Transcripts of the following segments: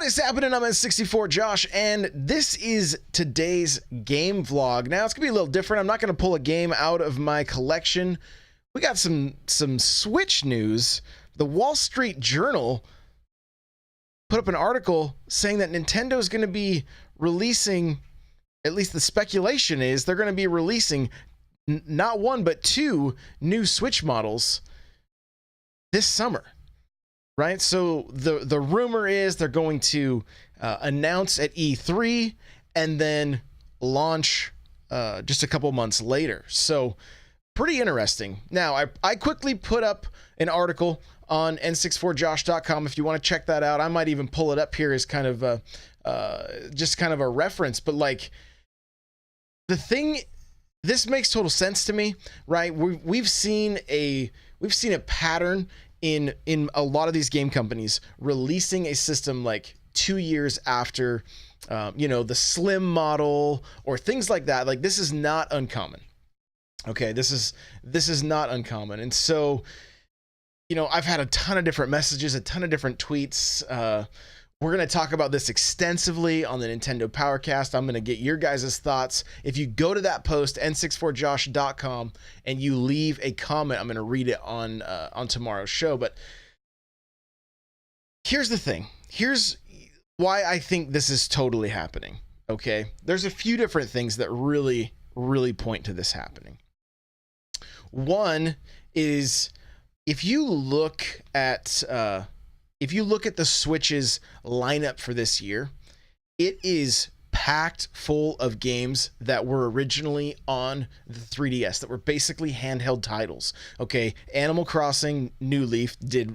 What is happening? I'm N64 Josh, and this is today's game vlog. Now, it's gonna be a little different. I'm not gonna pull a game out of my collection. We got some Switch news. The Wall Street Journal put up an article saying that Nintendo is gonna be releasing, at least the speculation is, they're gonna be releasing not one, but two new Switch models this summer. Right, so the rumor is they're going to announce at E3 and then launch just a couple months later. So pretty interesting. Now, I quickly put up an article on n64josh.com if you want to check that out. I might even pull it up here as kind of just kind of a reference. But like this makes total sense to me, right? We've seen a pattern in a lot of these game companies releasing a system like 2 years after, the Slim model or things like that. Like, this is not uncommon. Okay, this is not uncommon. And so, I've had a ton of different messages, a ton of different tweets. We're going to talk about this extensively on the Nintendo Powercast. I'm going to get your guys' thoughts. If you go to that post, n64josh.com, and you leave a comment, I'm going to read it on tomorrow's show. But here's the thing. Here's why I think this is totally happening, okay? There's a few different things that really, really point to this happening. One is if you look at the Switch's lineup for this year, it is packed full of games that were originally on the 3DS, that were basically handheld titles. Okay, Animal Crossing New Leaf did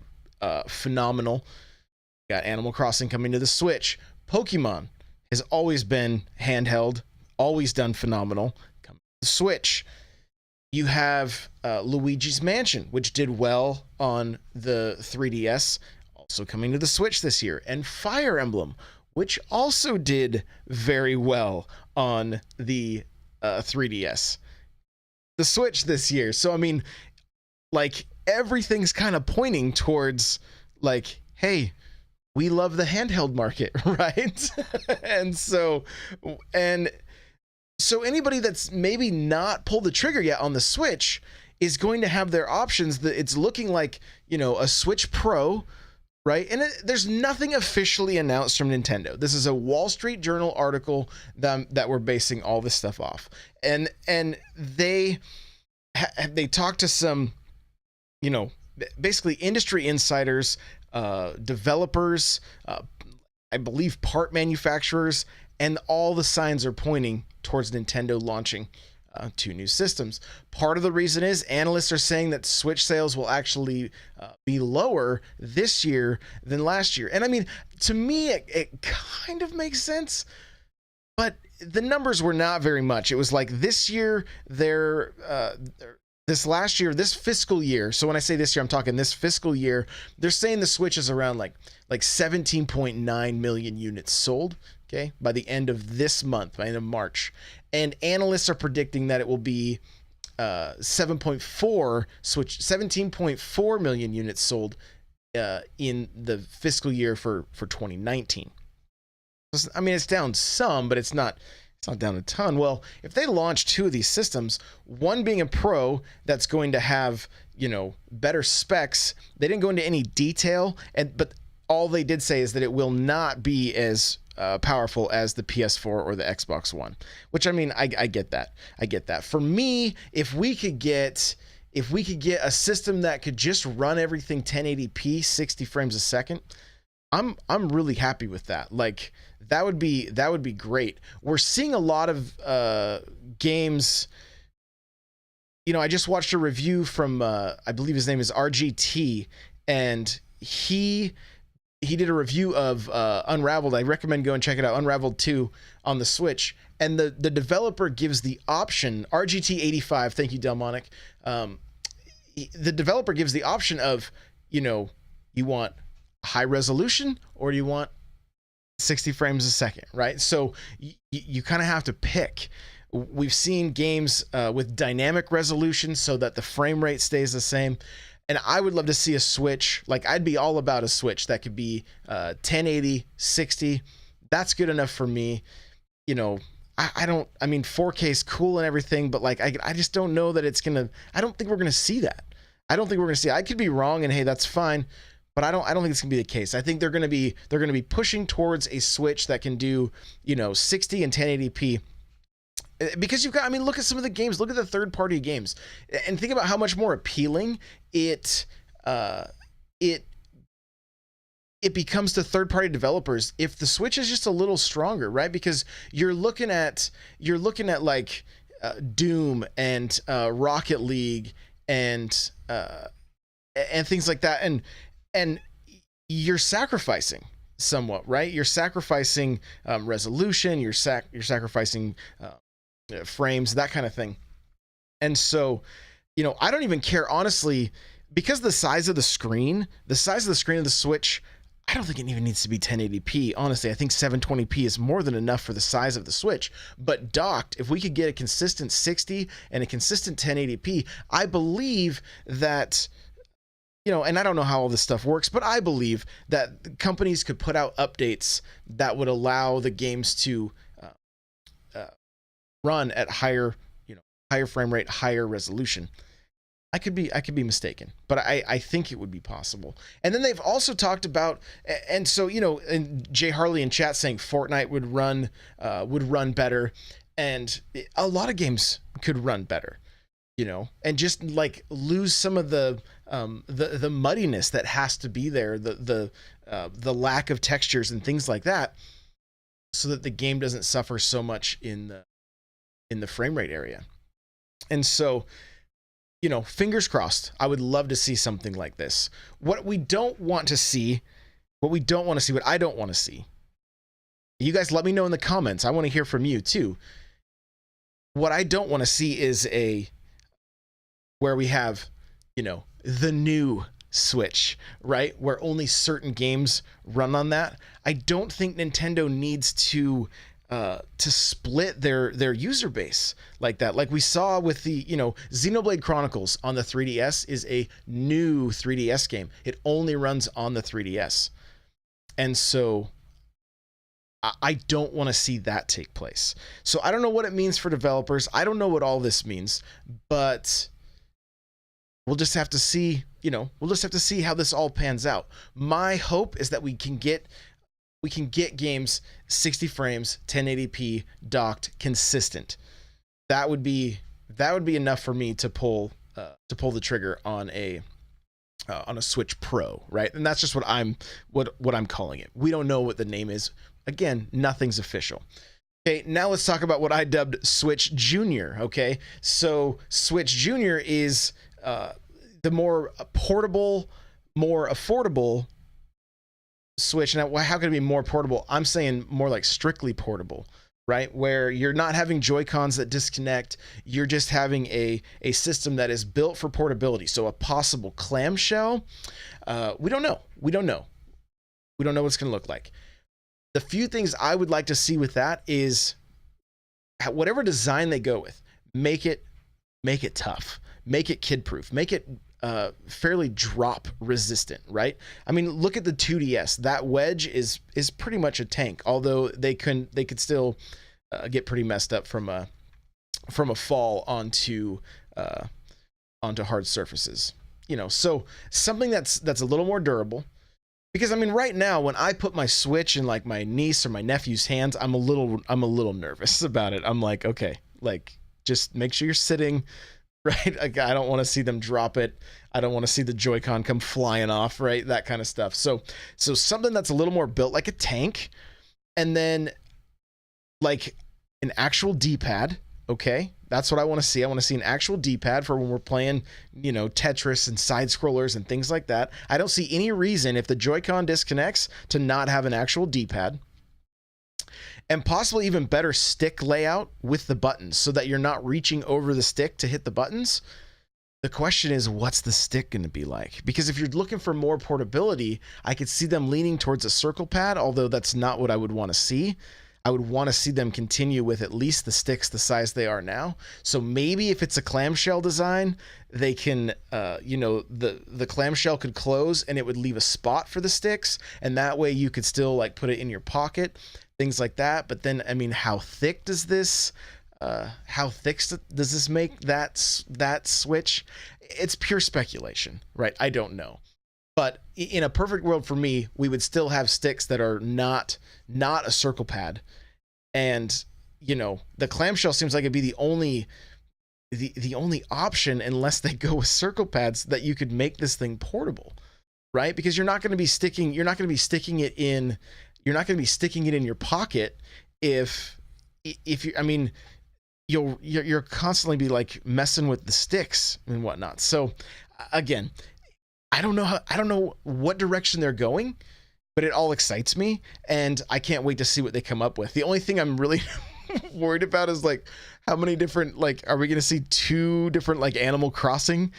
phenomenal. Got Animal Crossing coming to the Switch. Pokemon has always been handheld, always done phenomenal. Coming to the Switch. You have Luigi's Mansion, which did well on the 3DS. Also coming to the Switch this year, and Fire Emblem, which also did very well on the 3DS. The Switch this year. So, I mean, like, everything's kind of pointing towards, like, hey, we love the handheld market, right? and so anybody that's maybe not pulled the trigger yet on the Switch is going to have their options. That it's looking like, a Switch Pro, right? And there's nothing officially announced from Nintendo. This is a Wall Street Journal article that we're basing all this stuff off. And they talked to some, basically industry insiders, developers, I believe part manufacturers, and all the signs are pointing towards Nintendo launching two new systems. Part of the reason is analysts are saying that Switch sales will actually be lower this year than last year. And I mean, to me, it kind of makes sense, but the numbers were not very much. It was like this year, this last year, this fiscal year. So when I say this year, I'm talking this fiscal year. They're saying the Switch is around like 17.9 million units sold. Okay, by the end of this month, by the end of March. And analysts are predicting that it will be 17.4 million units sold in the fiscal year for 2019. I mean, it's down some, but it's not down a ton. Well, if they launch two of these systems, one being a Pro that's going to have, better specs. They didn't go into any detail, but all they did say is that it will not be as powerful as the PS4 or the Xbox One, which, I mean, I get that. I get that. For me, if we could get a system that could just run everything 1080p, 60 frames a second, I'm really happy with that. Like, that would be great. We're seeing a lot of games. I just watched a review from I believe his name is RGT, and he did a review of Unraveled. I recommend go and check it out, Unraveled 2 on the Switch. And the developer gives the option, RGT85, thank you, Delmonic. The developer gives the option of, you want high resolution or do you want 60 frames a second, right? So you kind of have to pick. We've seen games with dynamic resolution so that the frame rate stays the same. And I would love to see a Switch. Like, I'd be all about a Switch that could be 1080, 60. That's good enough for me. You know, I mean, 4K is cool and everything, but like, I just don't know that it's gonna, I don't think we're gonna see that. I don't think we're gonna see it. I could be wrong, and hey, that's fine, but I don't think it's gonna be the case. I think they're gonna be pushing towards a Switch that can do, you know, 60 and 1080p. Because you've got, I mean, look at some of the games, look at the third-party games, and think about how much more appealing it becomes to third-party developers if the Switch is just a little stronger, right? Because you're looking at like Doom and Rocket League and things like that, and you're sacrificing somewhat, right? You're sacrificing resolution, you're sacrificing frames, that kind of thing. And so, you know, I don't even care, honestly, because the size of the screen of the Switch, I don't think it even needs to be 1080p. Honestly, I think 720p is more than enough for the size of the Switch. But docked, if we could get a consistent 60 and a consistent 1080p, I believe that, you know, and I don't know how all this stuff works, but I believe that companies could put out updates that would allow the games to run at higher frame rate, higher resolution. I could be mistaken, but I think it would be possible. And then they've also talked about, and so, you know, and Jay Harley in chat saying Fortnite would run better, and a lot of games could run better, you know, and just like lose some of the muddiness that has to be there, the lack of textures and things like that, so that the game doesn't suffer so much in the frame rate area. And so, you know, fingers crossed, I would love to see something like this. What I don't want to see, you guys let me know in the comments. I want to hear from you too. What I don't want to see is where we have, you know, the new Switch, right? Where only certain games run on that. I don't think Nintendo needs to split their user base like that. Like we saw with the, you know, Xenoblade Chronicles on the 3DS is a new 3DS game. It only runs on the 3DS. And so I don't want to see that take place. So I don't know what it means for developers. I don't know what all this means, but we'll just have to see, you know, how this all pans out. My hope is that we can get games 60 frames, 1080p, docked, consistent. That would be enough for me to pull the trigger on a Switch Pro, right? And that's just what I'm calling it. We don't know what the name is. Again, nothing's official. Okay, now let's talk about what I dubbed Switch Junior. Okay, so Switch Junior is the more portable, more affordable Switch. Now, how can it be more portable? I'm saying more like strictly portable, right? Where you're not having Joy-Cons that disconnect. You're just having a system that is built for portability. So a possible clamshell, we don't know. We don't know what it's going to look like. The few things I would like to see with that is whatever design they go with, make it tough, make it kid-proof, make it fairly drop resistant, right? I mean, look at the 2DS. That wedge is pretty much a tank, although they could still get pretty messed up from a fall onto hard surfaces, you know. So something that's a little more durable, because I mean, right now when I put my Switch in like my niece or my nephew's hands, I'm a little nervous about it. I'm like, okay, like just make sure you're sitting right. I don't want to see them drop it. I don't want to see the Joy-Con come flying off, right? That kind of stuff. So something that's a little more built like a tank, and then like an actual D-pad. Okay, that's what I want to see. I want to see an actual D-pad for when we're playing, you know, Tetris and side scrollers and things like that. I don't see any reason, if the Joy-Con disconnects, to not have an actual D-pad. And possibly even better stick layout with the buttons, so that you're not reaching over the stick to hit the buttons. The question is, what's the stick going to be like? Because if you're looking for more portability, I could see them leaning towards a circle pad, although that's not what I would want to see. I would want to see them continue with at least the sticks the size they are now. So maybe if it's a clamshell design, they can, the clamshell could close and it would leave a spot for the sticks. And that way you could still like put it in your pocket, things like that. But then, I mean, how thick does this make that switch? It's pure speculation, right? I don't know. But in a perfect world for me, we would still have sticks that are not a circle pad. And, the clamshell seems like it'd be the only option unless they go with circle pads that you could make this thing portable, right? Because you're not going to be sticking it in your pocket if you're constantly be like messing with the sticks and whatnot. So again, I don't know what direction they're going, but it all excites me and I can't wait to see what they come up with. The only thing I'm really worried about is like how many different, like, are we going to see 2 different like Animal Crossing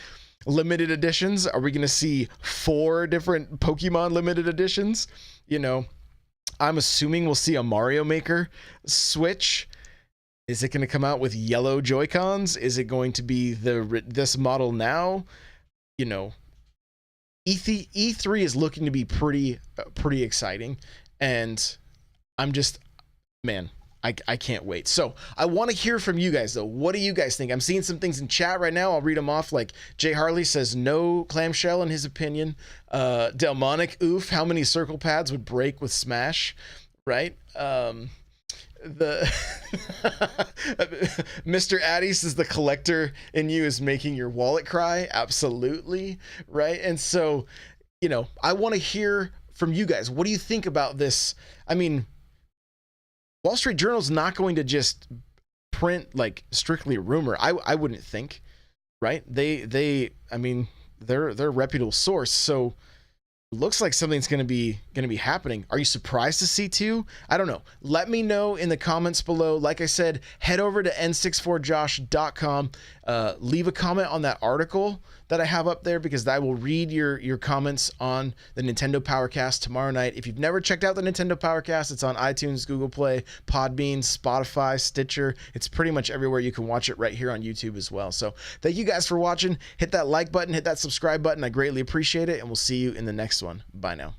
limited editions? Are we going to see 4 different Pokemon limited editions? I'm assuming we'll see a Mario Maker Switch. Is it going to come out with yellow Joy-Cons? Is it going to be this model now? E3 is looking to be pretty exciting, and I'm just, man, I can't wait. So I want to hear from you guys though. What do you guys think? I'm seeing some things in chat right now. I'll read them off. Like Jay Harley says no clamshell in his opinion. Delmonic, oof, how many circle pads would break with Smash, right? Mr. Addy says the collector in you is making your wallet cry. Absolutely, right? And so, I want to hear from you guys. What do you think about this? I mean, Wall Street Journal's not going to just print like strictly a rumor. I wouldn't think, right? They're a reputable source, so looks like something's going to be happening. Are you surprised to see 2? I don't know. Let me know in the comments below. Like I said, head over to n64josh.com. Leave a comment on that article that I have up there, because I will read your comments on the Nintendo Powercast tomorrow night. If you've never checked out the Nintendo Powercast, it's on iTunes, Google Play, Podbean, Spotify, Stitcher. It's pretty much everywhere. You can watch it right here on YouTube as well. So thank you guys for watching. Hit that like button, hit that subscribe button. I greatly appreciate it, and we'll see you in the next one. Bye now.